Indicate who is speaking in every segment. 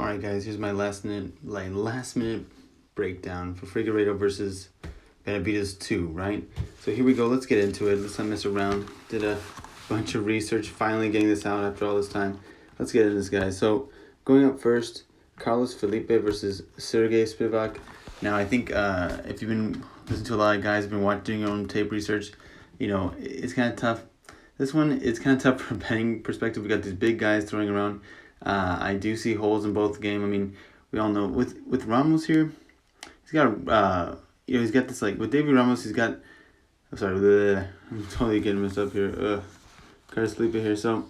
Speaker 1: All right, guys. Here's my last minute breakdown for Figueiredo versus Benavidez 2. Right. So here we go. Let's get into it. Let's not mess around. Did a bunch of research. Finally getting this out after all this time. Let's get into this, guys. So going up first, Carlos Felipe versus Sergey Spivak. Now I think if you've been listening to a lot of guys have been doing your own tape research, it's kind of tough. This one, it's kind of tough from a betting perspective. We got these big guys throwing around. I do see holes in both game. I mean, we all know with Ramos here, he's got he's got this with David Ramos. He's got, I'm totally getting messed up here. Carlos Felipe here. So,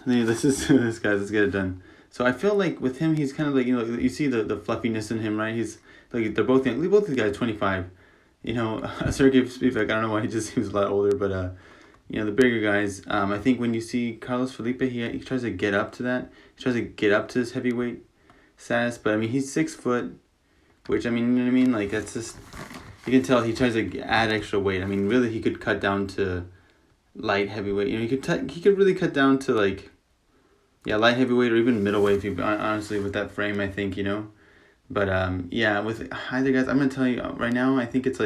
Speaker 1: this is this guys. Let's get it done. So I feel like with him, he's kind of you see the fluffiness in him, right? He's they're both young. Both these guys 25. Sergey Spivak, I don't know why he just seems a lot older, but the bigger guys. I think when you see Carlos Felipe, he tries to get up to that. He tries to get up to his heavyweight status, but I mean he's 6 foot, which I mean you know what I mean. That's just you can tell he tries to add extra weight. I mean really he could cut down to light heavyweight. He could really cut down to light heavyweight or even middleweight. If you honestly with that frame, I think But with either guys, I'm gonna tell you right now. I think it's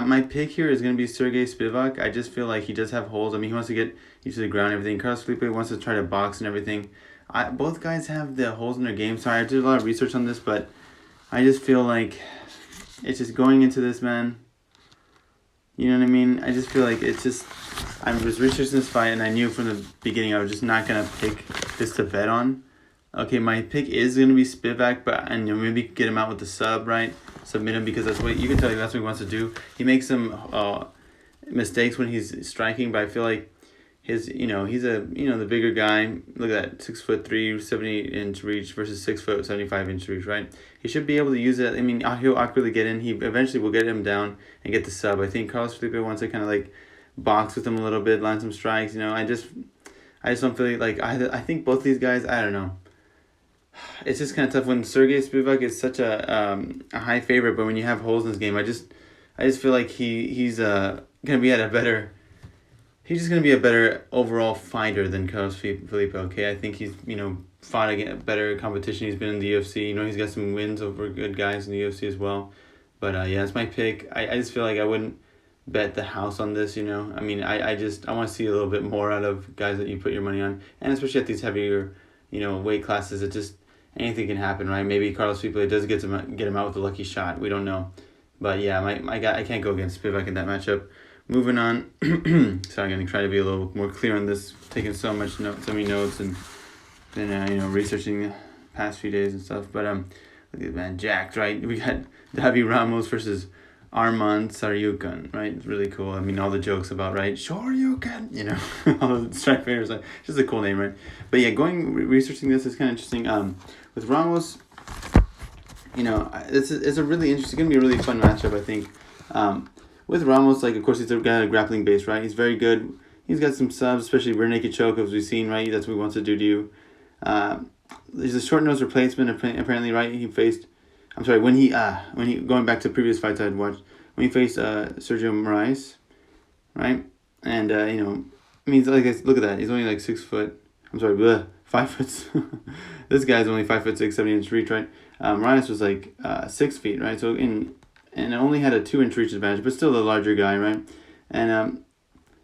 Speaker 1: my pick here is going to be Sergey Spivak. I just feel like he does have holes. I mean, he wants to get used to the ground and everything. Carlos Felipe wants to try to box and everything. Both guys have the holes in their game. Sorry, I did a lot of research on this, but I just feel like it's just going into this, man. You know what I mean? I just feel like it's just... I was researching this fight, and I knew from the beginning I was just not going to pick this to bet on. Okay, my pick is going to be Spivak, but maybe get him out with the sub, right? Submit him because that's what you can tell that's what he wants to do. He makes some mistakes when he's striking, but I feel like he's the bigger guy. Look at that, 6'3", 70-inch reach versus 6 foot, 75-inch reach, right? He should be able to use it. I mean, he'll awkwardly get in. He eventually will get him down and get the sub. I think Carlos Felipe wants to kind of box with him a little bit, line some strikes. I just don't feel I think both these guys. I don't know. It's just kind of tough when Sergey Spivak is such a high favorite, but when you have holes in his game, I just feel like he's gonna be at a better. He's just gonna be a better overall fighter than Carlos Felipe. Okay, I think he's fought against better competition. He's been in the UFC. He's got some wins over good guys in the UFC as well. But it's my pick. I just feel like I wouldn't bet the house on this. I mean I want to see a little bit more out of guys that you put your money on, and especially at these heavier weight classes. It just anything can happen, right? Maybe Carlos Felipe does get him out with a lucky shot. We don't know. But yeah, my guy, I can't go against Spivak in that matchup. Moving on. Sorry, I'm going to try to be a little more clear on this. Taking so many notes and researching the past few days and stuff. But look at man, jacked, right? We got Duffy Ramos versus Arman Tsarukyan, right? It's really cool. I mean, all the jokes about, right? Shoryuken, all the strike fighters. Just a cool name, right? But yeah, researching this is kind of interesting. With Ramos, it's a really interesting. It's gonna be a really fun matchup, I think. With Ramos, of course, he's a guy grappling base, right? He's very good. He's got some subs, especially rear naked choke, as we've seen, right? That's what he wants to do to you. There's a short nose replacement, apparently, right? He faced. I'm sorry, when he going back to previous fights I'd watched, when he faced Sergio Moraes, right? And look at that. He's only 6 foot. I'm sorry, 5 foot. This guy's only 5'6", 70-inch reach, right? Moraes was 6 feet, right? So and only had a 2-inch reach advantage, but still the larger guy, right? And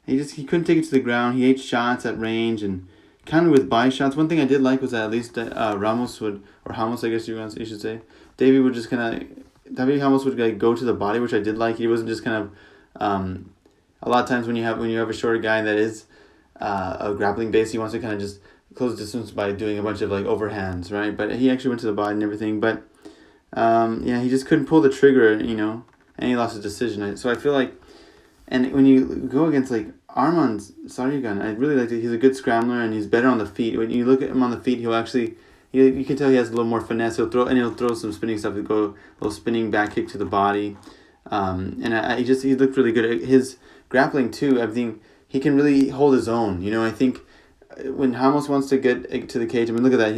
Speaker 1: he couldn't take it to the ground. He ate shots at range and countered with body shots. One thing I did like was that at least Ramos would, or Ramos, I guess you should say, David Ramos would go to the body, which I did like. He wasn't just kind of a lot of times when you have a shorter guy that is a grappling base, he wants to kind of just close distance by doing a bunch of overhands, right? But he actually went to the body and everything. But he just couldn't pull the trigger, and he lost his decision. So I feel like, and when you go against Arman Tsarukyan, I really like it. He's a good scrambler and he's better on the feet. When you look at him on the feet, he'll actually. You can tell he has a little more finesse. He'll throw some spinning stuff. He'll go a little spinning back kick to the body, he looked really good. His grappling too. I think he can really hold his own. I think when Ramos wants to get to the cage, I mean, look at that.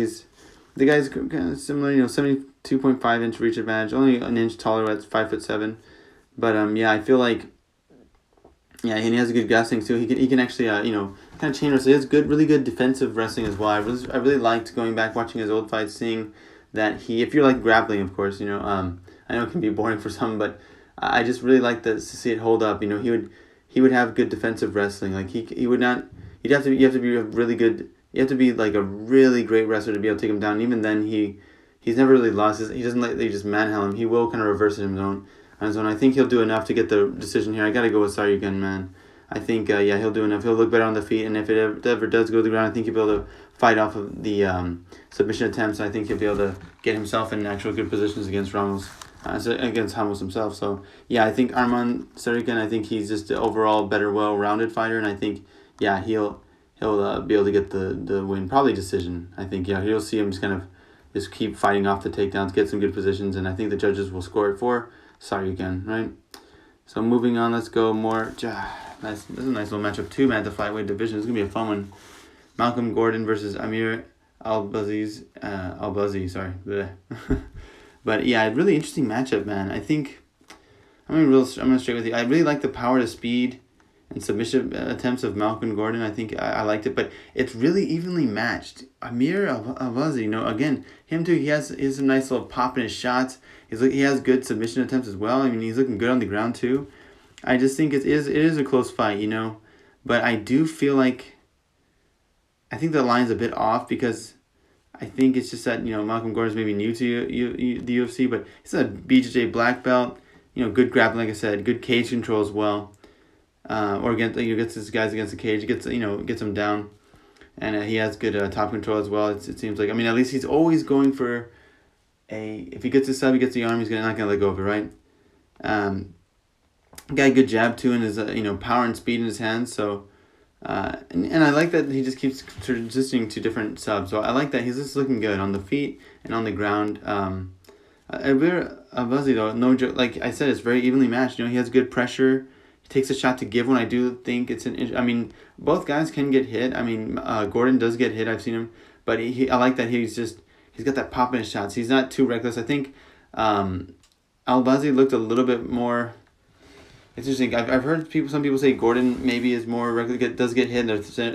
Speaker 1: The guy's kind of similar. 72.5-inch reach advantage, only an inch taller at 5'7". But I feel like Yeah, and he has a good grappling too. He can actually kind of chain wrestle. He has really good defensive wrestling as well. I really liked going back watching his old fights, seeing that if you're like grappling, of course, I know it can be boring for some, but I just really like to see it hold up. He would have good defensive wrestling. Like he would not. You have to be a really good. You have to be like a really great wrestler to be able to take him down. And even then, he's never really lost. He doesn't like they just manhandle him. He will kind of reverse it on his own. I think he'll do enough to get the decision here. I gotta go with Serikan, man. I think he'll do enough. He'll look better on the feet, and if it ever does go to the ground, I think he'll be able to fight off of the submission attempts. I think he'll be able to get himself in actual good positions against Ramos. Against Ramos himself. So yeah, I think Arman Serikan, I think he's just an overall better, well-rounded fighter, and I think he'll be able to get the win, probably decision. I think you'll see him just keep fighting off the takedowns, get some good positions, and I think the judges will score it for Serikan, right? So moving on, let's go more. This is a nice little matchup too, man. The flyweight division. It's gonna be a fun one. Malcolm Gordon versus Amir AlBazi. Sorry. But yeah, really interesting matchup, man. I think I'm gonna straight with you. I really like the power to speed and submission attempts of Malcolm Gordon. I think I liked it, but it's really evenly matched. Amir AlBazi, again, him too. He has a nice little pop in his shots. He has good submission attempts as well. I mean, he's looking good on the ground too. I just think it is a close fight, but I do feel like I think the line's a bit off because I think it's just that Malcolm Gordon's maybe new to the UFC, but he's a BJJ black belt. Good grappling, like I said, good cage control as well. Or gets his guys against the cage, gets them down, and he has good top control as well. It seems like, I mean, at least he's always going for if he gets the sub, he gets the arm, he's not gonna let go of it, right? Got a good jab too, and his power and speed in his hands. So, and I like that he just keeps transitioning to different subs. So I like that he's just looking good on the feet and on the ground. AlBazi though, no joke. Like I said, it's very evenly matched. He has good pressure. He takes a shot to give one. I do think it's I mean, both guys can get hit. I mean, Gordon does get hit. I've seen him, but I like that he's got that pop in his shots. He's not too reckless. I think AlBazi looked a little bit more. It's interesting. I've heard some people say Gordon maybe is more reckless, does get hit.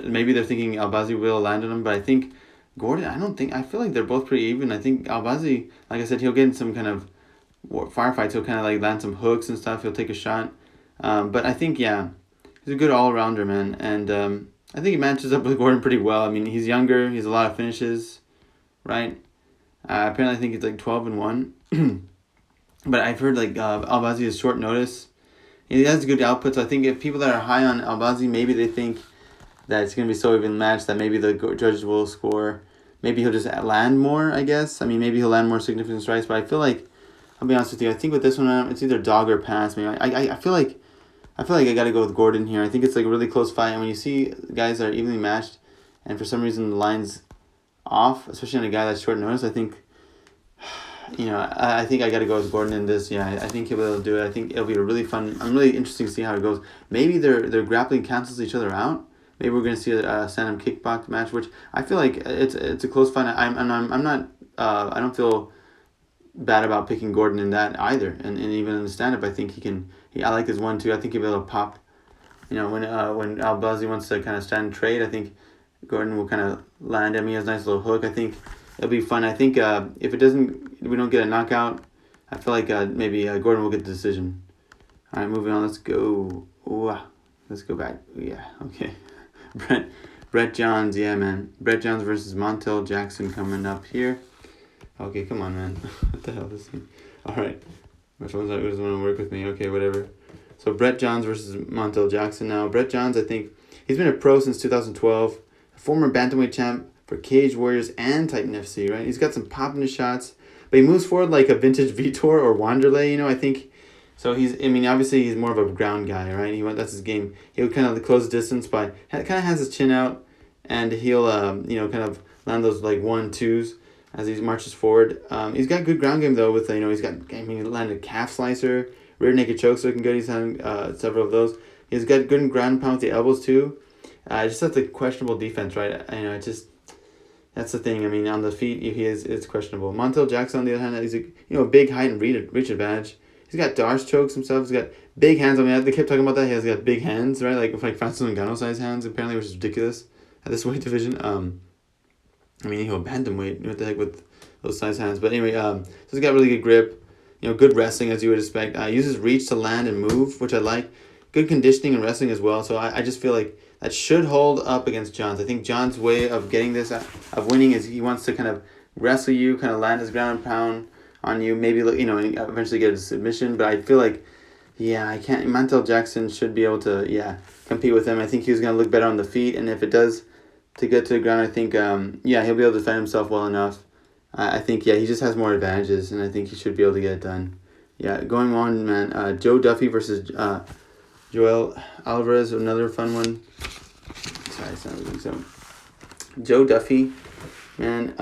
Speaker 1: Maybe they're thinking AlBazi will land on him, but I think Gordon. I feel like they're both pretty even. I think AlBazi, like I said, he'll get in some kind of firefights. He'll kind of like land some hooks and stuff. He'll take a shot. But I think he's a good all rounder, man, and I think he matches up with Gordon pretty well. I mean, he's younger. He has a lot of finishes, right? Apparently, I think it's like 12-1. But I've heard like AlBazi is short notice. He has good output, so I think if people that are high on AlBazi, maybe they think that it's going to be so even matched that maybe the judges will score. Maybe he'll just land more, I guess. I mean, maybe he'll land more significant strikes, but I feel like, I'll be honest with you, I think with this one, it's either dog or pass. I mean, I feel like I got to go with Gordon here. I think it's like a really close fight, and when you see guys that are evenly matched, and for some reason the line's off, especially on a guy that's short notice, I think I think I got to go with Gordon in this. Yeah, I think he'll be able to do it. I think it'll be a really fun. I'm really interested to see how it goes. Maybe their grappling cancels each other out. Maybe we're gonna see a stand-up kickbox match, which I feel like it's a close fight. I'm not. I don't feel bad about picking Gordon in that either. And even in the stand-up, I think he can. I like his 1-2. I think he'll be able to pop. When AlBazi wants to kind of stand and trade, I think Gordon will kind of land him. He has a nice little hook. I think it'll be fun. I think if we don't get a knockout, I feel like maybe Gordon will get the decision. All right, moving on. Let's go. Let's go back. Yeah, okay. Brett Johns, yeah, man. Brett Johns versus Montel Jackson coming up here. Okay, come on, man. What the hell is this thing? All right. My phone's not doesn't want to work with me. Okay, whatever. So Brett Johns versus Montel Jackson now. Brett Johns, I think, he's been a pro since 2012. A former bantamweight champ for Cage Warriors and Titan FC, right? He's got some pop in his shots, but he moves forward like a vintage Vitor or Wanderlei, I think. So obviously he's more of a ground guy, right? That's his game. He'll kind of close the distance by, kind of has his chin out, and he'll, kind of land those like 1-2s as he marches forward. He's got good ground game though with, he landed a calf slicer, rear naked chokes looking good. He's having several of those. He's got good ground pound with the elbows too. Just that's a questionable defense, right? That's the thing. I mean, on the feet, it's questionable. Montel Jackson, on the other hand, he's a big height and reach advantage. He's got Darce chokes himself. He's got big hands. I mean, they kept talking about that. He has got big hands, right? Like Francis Ngannou size hands, apparently, which is ridiculous at this weight division. I mean, he'll bantamweight. What the heck with those size hands? But anyway, so he's got really good grip. Good wrestling as you would expect. Uses reach to land and move, which I like. Good conditioning and wrestling as well. So I just feel like that should hold up against John's. I think John's way of getting this, of winning, is he wants to kind of wrestle you, kind of land his ground and pound on you, maybe, and eventually get a submission. But I feel like, Mantel Jackson should be able to, compete with him. I think he's going to look better on the feet, and if it does to get to the ground, I think, he'll be able to defend himself well enough. I think, he just has more advantages, and I think he should be able to get it done. Yeah, going on, man. Joe Duffy versus Joel Alvarez, another fun one. Sorry, it's not moving. So, Joe Duffy, man,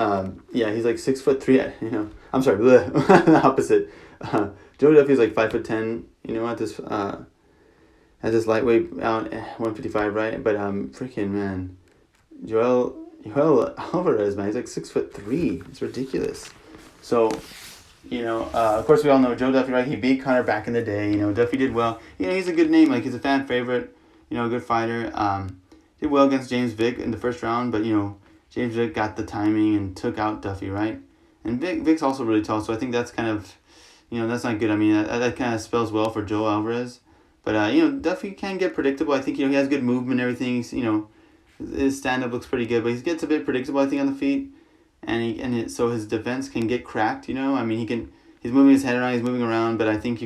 Speaker 1: he's like 6'3". I'm sorry, the opposite. Joe Duffy's like 5'10". At this lightweight out 155, right? But freaking man, Joel Alvarez, man, he's like 6'3". It's ridiculous. So, of course we all know Joe Duffy, right? He beat Conor back in the day. Duffy did well. He's a good name. Like, he's a fan favorite. A good fighter. Did well against James Vick in the first round, but James Vick got the timing and took out Duffy, right? And Vick's also really tall, so I think that's kind of, that's not good. I mean, that kind of spells well for Joe Alvarez. But Duffy can get predictable. I think he has good movement and everything. His stand up looks pretty good, but he gets a bit predictable, I think, on the feet. So his defense can get cracked, I mean, he's moving his head around, he's moving around, but I think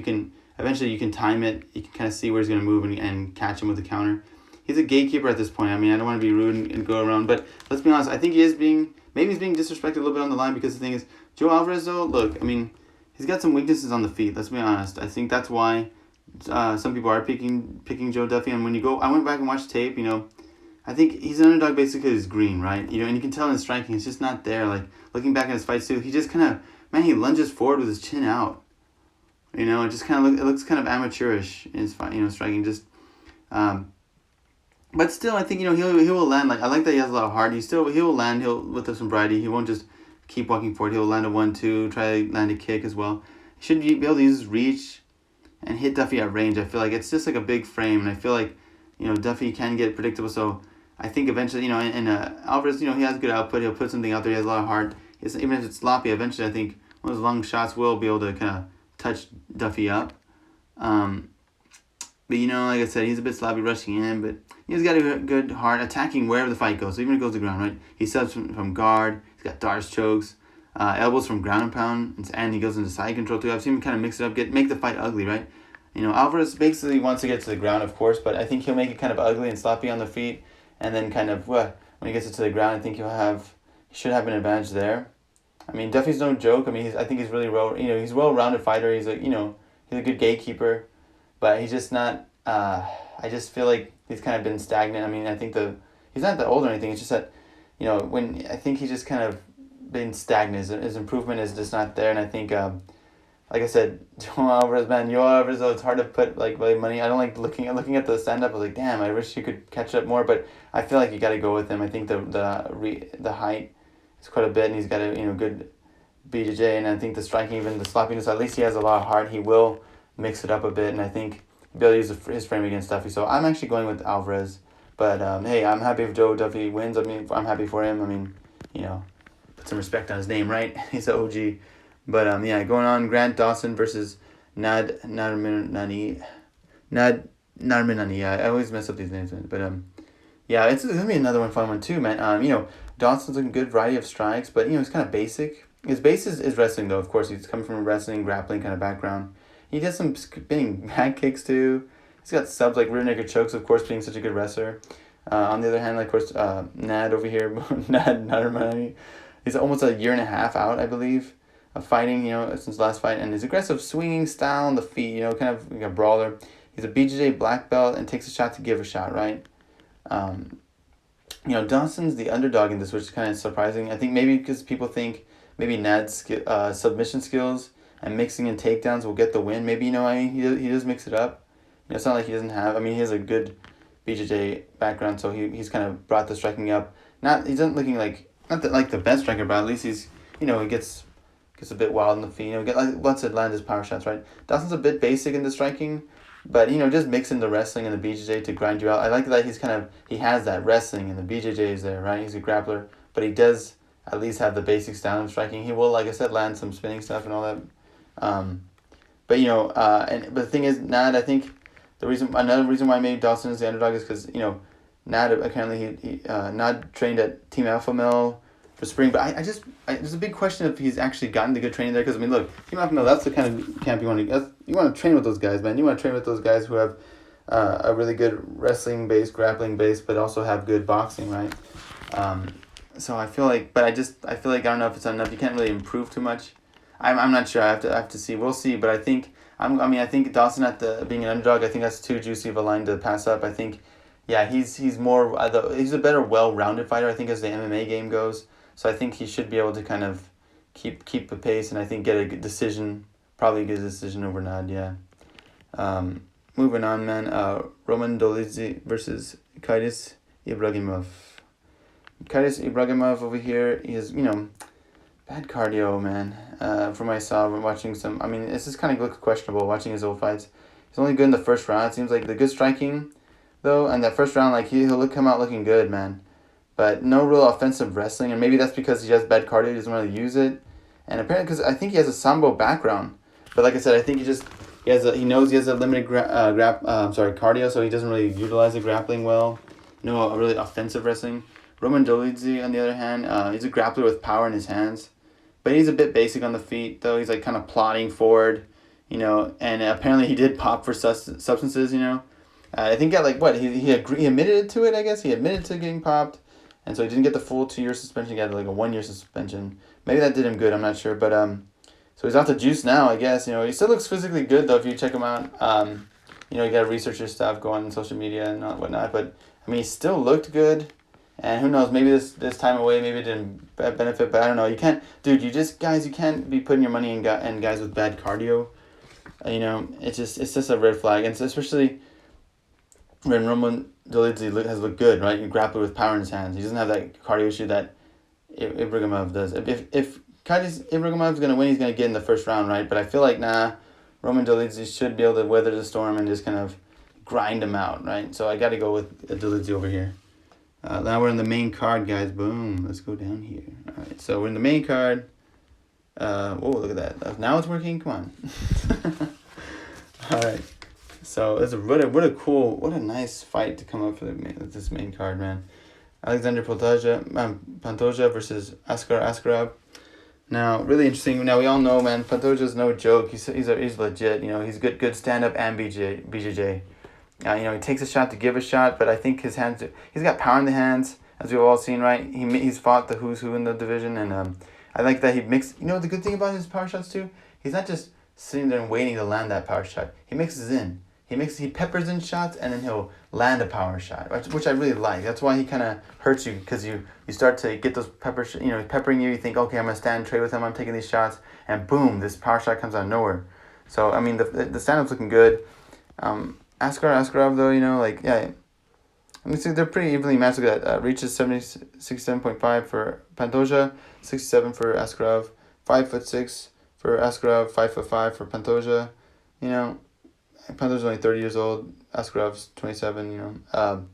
Speaker 1: eventually you can time it, you can kind of see where he's going to move and catch him with the counter. He's a gatekeeper at this point. I mean, I don't want to be rude and go around, but let's be honest, I think he's being disrespected a little bit on the line, because the thing is, Joe Alvarez, though, look, I mean, he's got some weaknesses on the feet, let's be honest. I think that's why some people are picking Joe Duffy, and I went back and watched tape, I think he's an underdog basically because he's green, right? And you can tell in his striking, it's just not there. Like, looking back at his fights too, he just kind of, he lunges forward with his chin out. It just kind of it looks kind of amateurish in his fight, striking. Just, but still, I think he will land. Like, I like that he has a lot of heart. He will land. With some sobriety. He won't just keep walking forward. He'll land a 1-2, try to land a kick as well. He should be able to use his reach and hit Duffy at range. I feel like it's just like a big frame, and I feel like Duffy can get predictable. So I think eventually, and Alvarez, he has good output. He'll put something out there. He has a lot of heart. Even if it's sloppy, eventually I think one of those long shots will be able to kind of touch Duffy up. But like I said, he's a bit sloppy rushing in, but he's got a good heart, attacking wherever the fight goes. So even if it goes to the ground, right? He subs from guard. He's got Darce chokes, elbows from ground and pound, and he goes into side control too. I've seen him kind of mix it up, make the fight ugly, right? Alvarez basically wants to get to the ground, of course, but I think he'll make it kind of ugly and sloppy on the feet. And then kind of, when he gets it to the ground, I think he should have an advantage there. I mean, Duffy's no joke. I mean, I think he's really he's a well-rounded fighter. He's he's a good gatekeeper, but he's just not. I just feel like he's kind of been stagnant. I mean, I think he's not that old or anything. It's just that, when I think he's just kind of been stagnant. His improvement is just not there, and I think, like I said, Joe Alvarez, though, it's hard to put really money. I don't like looking at the stand up. I was like, damn, I wish he could catch up more, but I feel like you got to go with him. I think the height is quite a bit, and he's got a good BJJ, and I think the striking, even the sloppiness, at least he has a lot of heart. He will mix it up a bit, and I think he'll be able to use his frame against Duffy. So I'm actually going with Alvarez, but hey, I'm happy if Joe Duffy wins. I mean, I'm happy for him. I mean, put some respect on his name, right? He's an OG. But going on, Grant Dawson versus Narminani. I always mess up these names, man. But it's gonna be another fun one too, man. Dawson's a good variety of strikes, but he's kind of basic. His base is wrestling, though. Of course, he's coming from a wrestling, grappling kind of background. He does some spinning back kicks too. He's got subs like rear naked chokes, of course, being such a good wrestler. On the other hand, of course, Nad over here, Narminani, he's almost a year and a half out, I believe, of fighting, since last fight, and his aggressive swinging style on the feet, kind of like a brawler. He's a BJJ black belt and takes a shot to give a shot, right? Dawson's the underdog in this, which is kind of surprising. I think maybe because people think maybe Nad's submission skills and mixing in takedowns will get the win. Maybe, he does mix it up. It's not like he doesn't have, he has a good BJJ background, so he's kind of brought the striking up. He doesn't looking not the best striker, but at least he's, he gets a bit wild in the feet. Lets it land his power shots, right? Dawson's a bit basic in the striking, But, just mix in the wrestling and the BJJ to grind you out. I like that he has that wrestling and the BJJ is there, right? He's a grappler, but he does at least have the basic style of striking. He will, like I said, land some spinning stuff and all that. But but the thing is, Nad, I think another reason why maybe Dawson is the underdog is because Nad apparently he Nad trained at Team Alpha Male for spring, but I there's a big question if he's actually gotten the good training there, because look, Team Alpha Male, that's the kind of camp you want to train with those guys, man. You want to train with those guys who have a really good wrestling base, grappling base, but also have good boxing, right? So I feel like, I don't know if it's enough. You can't really improve too much. I'm not sure. I have to see. We'll see. But I think I think Dawson being an underdog, I think that's too juicy of a line to pass up. I think, yeah, he's more he's a better well-rounded fighter, I think, as the MMA game goes. So I think he should be able to kind of keep the pace, and I think get a good decision, probably get a decision over Nad. Yeah. Moving on, man. Roman Dolidze versus Kairis Ibrahimov. Kairis Ibrahimov over here, he has, bad cardio, man. From what I saw when watching some, this is kind of looks questionable watching his old fights. He's only good in the first round. It seems like the good striking, though, and that first round, he'll come out looking good, man. But no real offensive wrestling, and maybe that's because he has bad cardio. He doesn't really use it, and apparently because I think he has a sambo background. But like I said, I think he knows he has a limited cardio, so he doesn't really utilize the grappling well. No really offensive wrestling. Roman Dolidze, on the other hand, he's a grappler with power in his hands. But he's a bit basic on the feet, though. He's kind of plodding forward, and apparently he did pop for substances, I think he admitted to it, I guess. He admitted to getting popped, and so he didn't get the full 2-year suspension. He got a 1-year suspension. Maybe that did him good, I'm not sure. But so he's out the juice now, I guess. He still looks physically good, though, if you check him out. You got to research your stuff, go on social media and whatnot. But, he still looked good. And who knows, maybe this time away, maybe it didn't benefit, but I don't know. You can't, dude, you can't be putting your money in guys with bad cardio. It's just a red flag. And so especially when Roman Dolidze has looked good, right? You grapple with power in his hands. He doesn't have that cardio issue that Ibrahimov does. If Kairis Ibrahimov is going to win, he's going to get in the first round, right? But I feel like, Roman Dolidze should be able to weather the storm and just kind of grind him out, right? So I got to go with Dolidze over here. Now we're in the main card, guys. Boom. Let's go down here. All right. So we're in the main card. Look at that. Now it's working. Come on. All right. So it's what a nice fight to come up for this main card, man. Alexander Pantoja versus Askarov. Now, really interesting. Now we all know, man, Pantoja's no joke. He's legit. He's good stand up and BJJ. He takes a shot to give a shot, but I think he's got power in the hands, as we've all seen, right? He's fought the who's who in the division, and I like that he mixed. The good thing about his power shots too, he's not just sitting there and waiting to land that power shot. He mixes in. He peppers in shots, and then he'll land a power shot, which I really like. That's why he kind of hurts you, because you start to get those peppering you. You think, okay, I'm gonna stand and trade with him. I'm taking these shots, and boom, this power shot comes out of nowhere. So the stand-up's looking good. Askarov, though, yeah. They're pretty evenly matched. Look at that. Reach is 67.5 for Pantoja, 67 for Askarov, 5'6" for Askarov, 5'5" for Pantoja. Pantoja's only 30 years old. Askarov's 27. But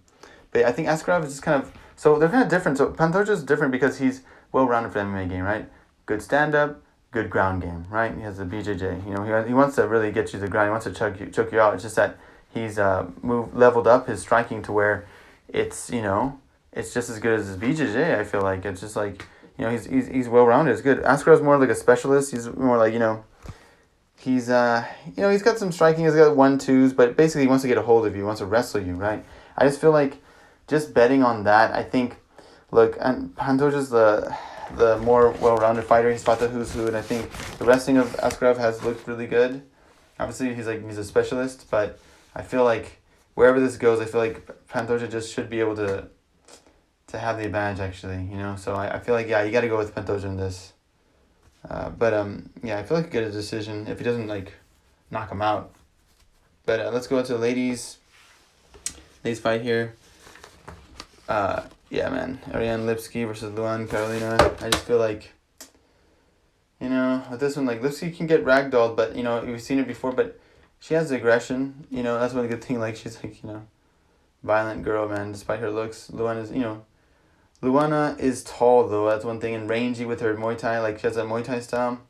Speaker 1: I think Askarov is just kind of, so they're kind of different. So Pantoja's different because he's well-rounded for the MMA game, right? Good stand-up, good ground game, right? He has the BJJ. He wants to really get you to the ground. He wants to choke you out. It's just that he's leveled up his striking to where it's just as good as his BJJ. I feel like it's just he's well rounded. It's good. Askarov's more like a specialist. He's more like he's he's got some striking. He's got 1-2s, but basically he wants to get a hold of you. He wants to wrestle you, right? I just feel like just betting on that. I think and Pantoja's the more well rounded fighter. He's fought the who's who, and I think the wrestling of Askarov has looked really good. Obviously he's a specialist, but I feel like wherever this goes, I feel like Pantoja just should be able to have the advantage, actually, So I feel like, you got to go with Pantoja in this. I feel like he get a decision if he doesn't, knock him out. But let's go into ladies fight here. Man. Ariane Lipsky versus Luan Carolina. I just feel like, with this one, Lipsky can get ragdolled, but, we've seen it before, but she has aggression. You know, that's one good thing. Like, she's like, you know, violent girl, man. Despite her looks, Luana is tall though. That's one thing, and rangy with her Muay Thai. Like, she has a Muay Thai style.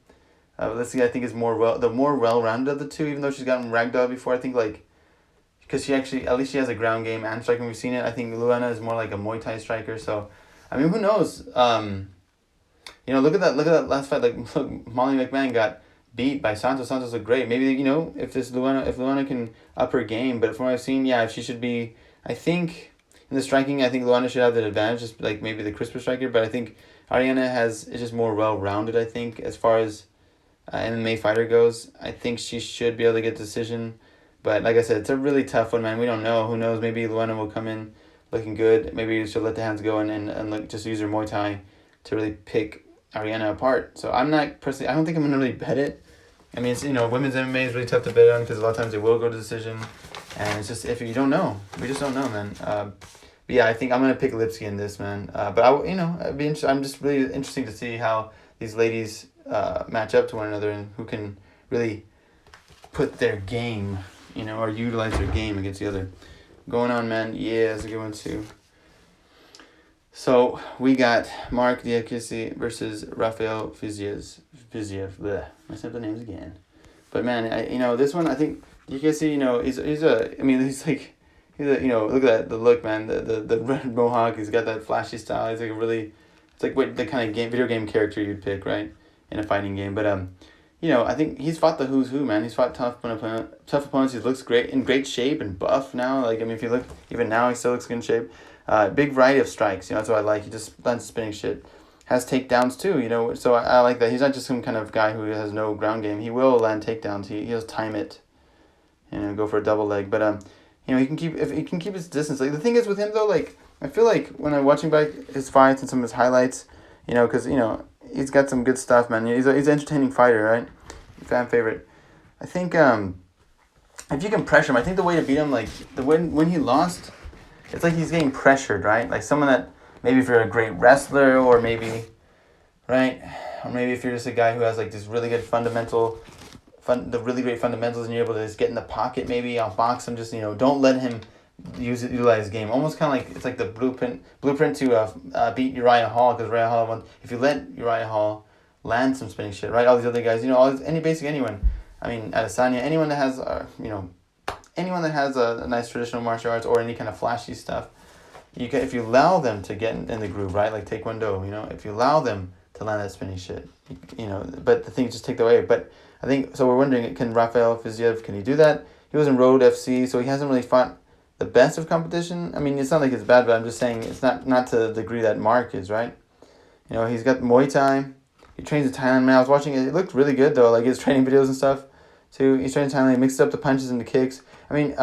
Speaker 1: Lipsky, I think, is more well-rounded of the two. Even though she's gotten ragdoll before, I think, like, because she actually, at least she has a ground game and striking. We've seen it. I think Luana is more like a Muay Thai striker. So, I mean, who knows? You know, look at that last fight. Like, look, Molly McMahon got beat by Santos. Santos looked great. Maybe, you know, if Luana can up her game. But from what I've seen, yeah, if she should be, I think in the striking, I think Luana should have the advantage, just like maybe the crisper striker. But I think Ariana is just more well-rounded, I think, as far as MMA fighter goes. I think she should be able to get a decision. But like I said, it's a really tough one, man. We don't know. Who knows? Maybe Luana will come in looking good. Maybe she'll let the hands go and like just use her Muay Thai to really pick Ariana apart. So I'm not personally, I don't think I'm going to really bet it. I mean, it's, you know, women's MMA is really tough to bet on because a lot of times they will go to decision. And it's just, if you don't know, we just don't know, man. But yeah, I think I'm going to pick Lipsky in this, man. But I'd be I'm just really interesting to see how these ladies match up to one another and who can really put their game, you know, or utilize their game against the other. Going on, man. Yeah, that's a good one too. So we got Mark Diaz versus Rafael Fiziev. Bleh, messed up the names again. But man, you know, this one, I think Diaz, you know, he's a, I mean, he's a, you know, look at the look, man, the red mohawk. He's got that flashy style. He's like a really, it's like what the kind of video game character you'd pick, right, in a fighting game. But you know, I think he's fought the who's who, man. He's fought tough opponents. He looks great, in great shape and buff now. Like, I mean, if you look, even now, he still looks good in shape. Big variety of strikes, you know, that's what I like. He just lands spinning shit. Has takedowns too, you know, so I like that. He's not just some kind of guy who has no ground game. He will land takedowns. He'll time it, you know, go for a double leg. But you know, he can keep his distance. Like, the thing is with him though, like, I feel like when I'm watching back his fights and some of his highlights, you know, because, you know, he's got some good stuff, man. He's an entertaining fighter, right? Fan favorite. I think if you can pressure him, I think the way to beat him, like, when he lost, it's like he's getting pressured, right? Like someone that, maybe if you're a great wrestler, or maybe, right? Or maybe if you're just a guy who has like this really good the really great fundamentals, and you're able to just get in the pocket, maybe outbox him, just, you know, don't let him utilize his game. Almost kind of like, it's like the blueprint to beat Uriah Hall, because Uriah Hall, if you let Uriah Hall land some spinning shit, right? All these other guys, you know, anyone. I mean, Adesanya, anyone that has, you know, anyone that has a nice traditional martial arts or any kind of flashy stuff, if you allow them to get in the groove, right? Like Taekwondo, you know, if you allow them to land that spinning shit, you know, but the thing is just take the way. But I think, so we're wondering, can Rafael Fiziev, can he do that? He was in Road FC, so he hasn't really fought the best of competition. I mean, it's not like it's bad, but I'm just saying it's not to the degree that Mark is, right? You know, he's got Muay Thai. He trains in Thailand, man. I was watching it. It looked really good, though. Like, his training videos and stuff, too. He's training in Thailand. He mixes up the punches and the kicks. I mean,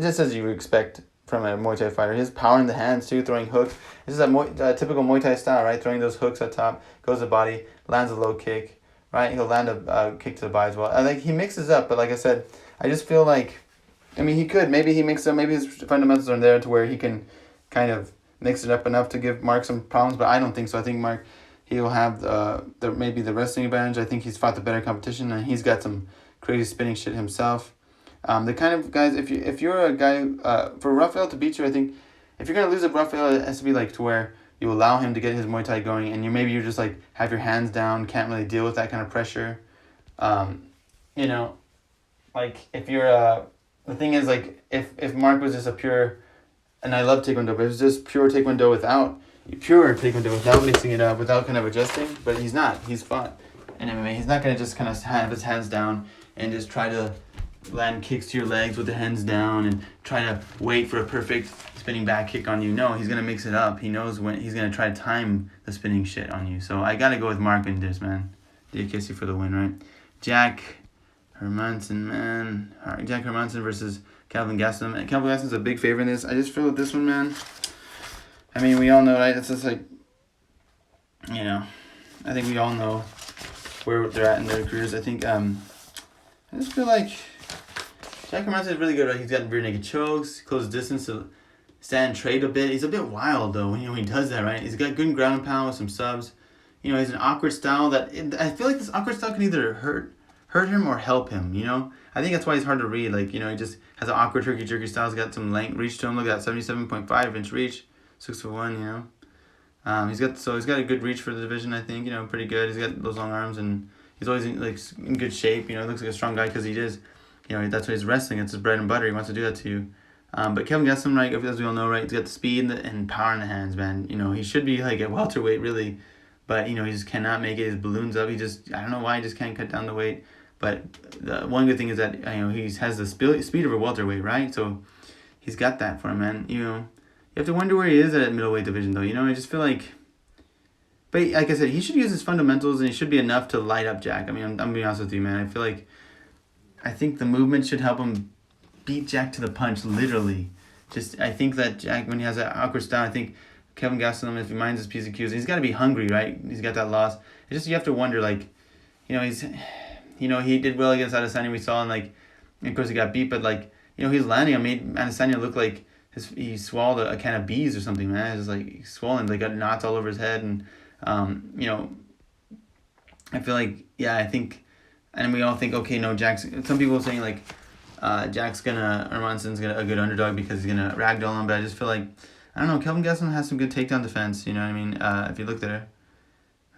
Speaker 1: just as you would expect from a Muay Thai fighter. His power in the hands, too, throwing hooks. This is a typical Muay Thai style, right? Throwing those hooks at top, goes to the body, lands a low kick, right? He'll land a kick to the body as well. I think he mixes up, but like I said, I just feel like, I mean, he could. Maybe he mixes up. Maybe his fundamentals are there to where he can kind of mix it up enough to give Mark some problems, but I don't think so. I think Mark, he'll have maybe the wrestling advantage. I think he's fought the better competition, and he's got some crazy spinning shit himself. The kind of guys, if you're a guy, for Rafael to beat you, I think if you're gonna lose a Rafael, it has to be like to where you allow him to get his Muay Thai going, and you're just like have your hands down, can't really deal with that kind of pressure. You know, like if you're the thing is, like, if Mark was just a pure, and I love Taekwondo, but it was just pure Taekwondo without mixing it up, without kind of adjusting. But he's not. He's fought in MMA. He's not gonna just kind of have his hands down and just try to land kicks to your legs with the hands down and try to wait for a perfect spinning back kick on you. No, he's gonna mix it up. He knows when he's gonna try to time the spinning shit on you. So I gotta go with Mark in this, man. DKC for the win, right? Jack Hermanson versus Calvin Gaston. And Calvin Gaston's a big favorite in this. I just feel with this one, man. I mean, we all know, right? It's just like, you know, I think we all know where they're at in their careers. I think, I just feel like Jack Hermanson is really good, right? He's got rear naked chokes, close distance to stand and trade a bit. He's a bit wild, though, when he does that, right? He's got good ground and pound with some subs. You know, he's an awkward style that, I feel like this awkward style can either hurt hurt him or help him, you know? I think that's why he's hard to read. Like, you know, he just has an awkward turkey jerky style. He's got some length, reach to him. Look at that, 77.5-inch reach, 6'1", you know? He's got a good reach for the division, I think, you know, pretty good. He's got those long arms, and he's always in good shape, you know. He looks like a strong guy because he is, you know, that's what he's wrestling. It's his bread and butter. He wants to do that to you. But Kevin Gaston, right, as we all know, right, he's got the speed and power in the hands, man. You know, he should be like at welterweight, really, but, you know, he just cannot make it. His balloons up. I don't know why he just can't cut down the weight. But the one good thing is that, you know, he has the speed of a welterweight, right? So he's got that for him, man. You know, you have to wonder where he is at middleweight division, though. You know, I just feel like, but like I said, he should use his fundamentals, and he should be enough to light up Jack. I mean, I'm being honest with you, man. I think the movement should help him beat Jack to the punch, literally. I think that Jack, when he has that awkward style, I think Kevin Gaston, if he minds his P's and Q's, he's got to be hungry, right? He's got that loss. It's just, you have to wonder, like, you know, he did well against Adesanya, we saw, and of course he got beat, but, like, you know, he was landing. I made Adesanya look like he swallowed a can of bees or something, man. It's just, like, swollen. They got knots all over his head, and, you know, I feel like, yeah, I think, and we all think, okay, no, some people are saying, like, Hermansson's a good underdog because he's gonna ragdoll him, but I just feel like, I don't know, Kelvin Gaston has some good takedown defense, you know what I mean? If you look there,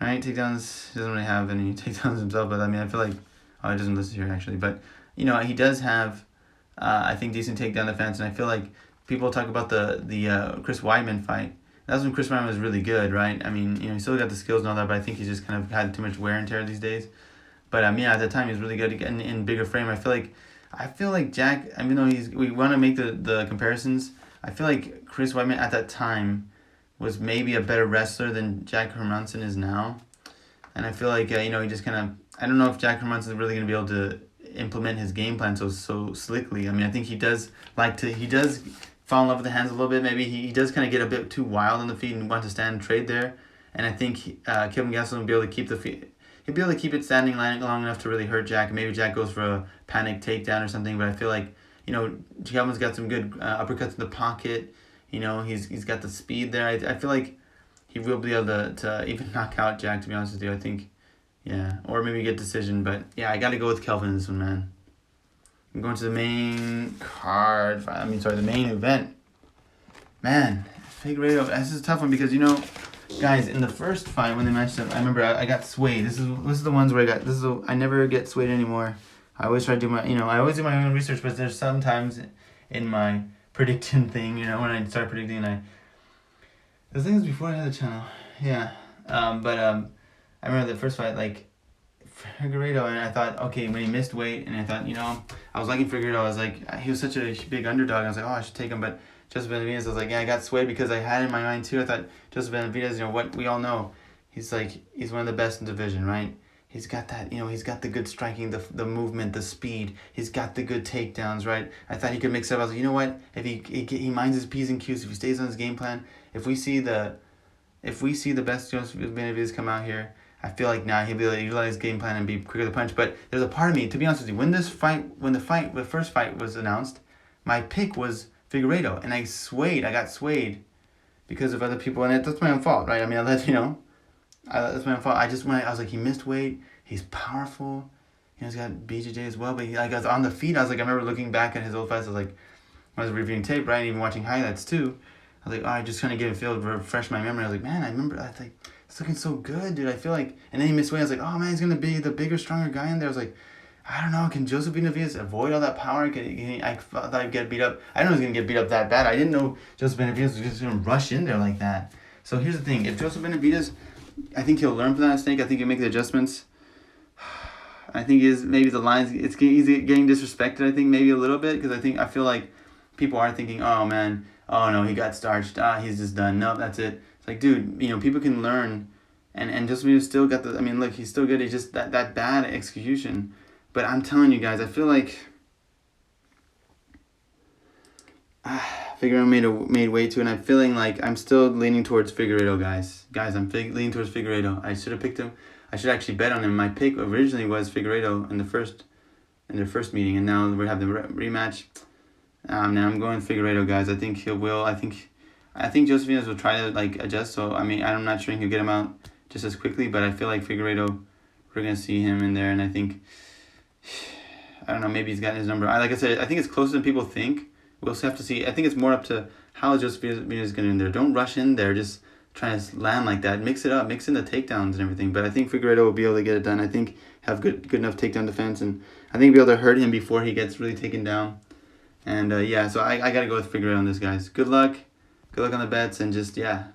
Speaker 1: right, takedowns, he doesn't really have any takedowns himself, but I mean, I feel like, he doesn't list here actually, but, you know, he does have, I think, decent takedown defense, and I feel like people talk about the Chris Weidman fight. That's when Chris Weidman was really good, right? I mean, you know, he still got the skills and all that, but I think he's just kind of had too much wear and tear these days. But yeah, at that time he was really good in bigger frame. I feel like Jack, even though we want to make the comparisons, I feel like Chris Weidman at that time was maybe a better wrestler than Jack Hermansson is now. And I feel like, you know, he just kind of, I don't know if Jack Hermansson is really going to be able to implement his game plan so slickly. I mean, I think he does fall in love with the hands a little bit. Maybe he does kind of get a bit too wild on the feet and want to stand and trade there. And I think Kevin Gaston will be able to keep the feet. He'll be able to keep it standing long enough to really hurt Jack. Maybe Jack goes for a panic takedown or something. But I feel like, you know, Kevin's got some good uppercuts in the pocket. You know, he's got the speed there. I feel like he will be able to even knock out Jack, to be honest with you. I think, yeah. Or maybe get decision. But, yeah, I got to go with Kelvin in this one, man. I'm going to the main card. The main event. Man, Figueiredo. This is a tough one because, you know, guys, in the first fight when they matched up, I remember I got swayed. This is the ones where I never get swayed anymore. I always try to do my own research, but there's sometimes in my prediction thing, you know, when I start predicting, the thing is before I had the channel, yeah. I remember the first fight, like, Figueiredo, and I thought, okay, when he missed weight, and I thought, you know, I was liking Figueiredo. I was like, he was such a big underdog. I was like, oh, I should take him, but Joseph Benavidez, I was like, yeah, I got swayed because I had in my mind too. I thought Joseph Benavidez, you know, what we all know, he's one of the best in division, right? He's got that, you know, he's got the good striking, the movement, the speed. He's got the good takedowns, right? I thought he could mix it up. I was like, you know what? If he minds his P's and Q's, if he stays on his game plan, if we see the best Joseph Benavidez come out here, I feel like now he'll be able to utilize his game plan and be quicker to punch. But there's a part of me, to be honest with you, when the first fight was announced, my pick was Figueiredo, and I got swayed because of other people, and that's my own fault, right? I mean, that's my own fault. I was like, he missed weight, he's powerful, you know, he's got BJJ as well, but I was on the feet. I was like, I remember looking back at his old fights, I was like, when I was reviewing tape, right, and even watching highlights too, I was like, I just kind of get a feel to refresh my memory. I was like, man, I remember, I was like, it's looking so good, dude. I feel like, and then he missed weight. I was like, oh man, he's gonna be the bigger, stronger guy in there. I was like, I don't know, can Joseph Benavidez avoid all that power? I thought I'd get beat up. I didn't know he was gonna get beat up that bad. I didn't know Joseph Benavidez was just gonna rush in there like that. So here's the thing: if Joseph Benavidez, I think he'll learn from that mistake. I think he'll make the adjustments. I think maybe the lines. He's getting disrespected. I think maybe a little bit because I feel like people are thinking, oh man, oh no, he got starched. He's just done. No, that's it. It's like, dude, you know, people can learn, and Joseph Benavidez still got the. I mean, look, he's still good. It's just that bad execution. But I'm telling you guys, I feel like Figueiredo made way too, and I'm feeling like I'm still leaning towards Figueiredo, guys. I'm leaning towards Figueiredo. I should have picked him. I should actually bet on him. My pick originally was Figueiredo in their first meeting, and now we have the rematch. Now I'm going Figueiredo, guys. I think he will. I think Joseph Benavidez will try to adjust. So I mean, I'm not sure he'll get him out just as quickly, but I feel like Figueiredo, we're gonna see him in there, and I think I don't know, maybe he's gotten his number. Like I said, I think it's closer than people think. We'll also have to see. I think it's more up to how Joseph Benavidez going in there. Don't rush in there. Just try to land like that. Mix it up. Mix in the takedowns and everything. But I think Figueiredo will be able to get it done. I think have good enough takedown defense. And I think be able to hurt him before he gets really taken down. And yeah, so I got to go with Figueiredo on this, guys. Good luck. Good luck on the bets. And just, yeah,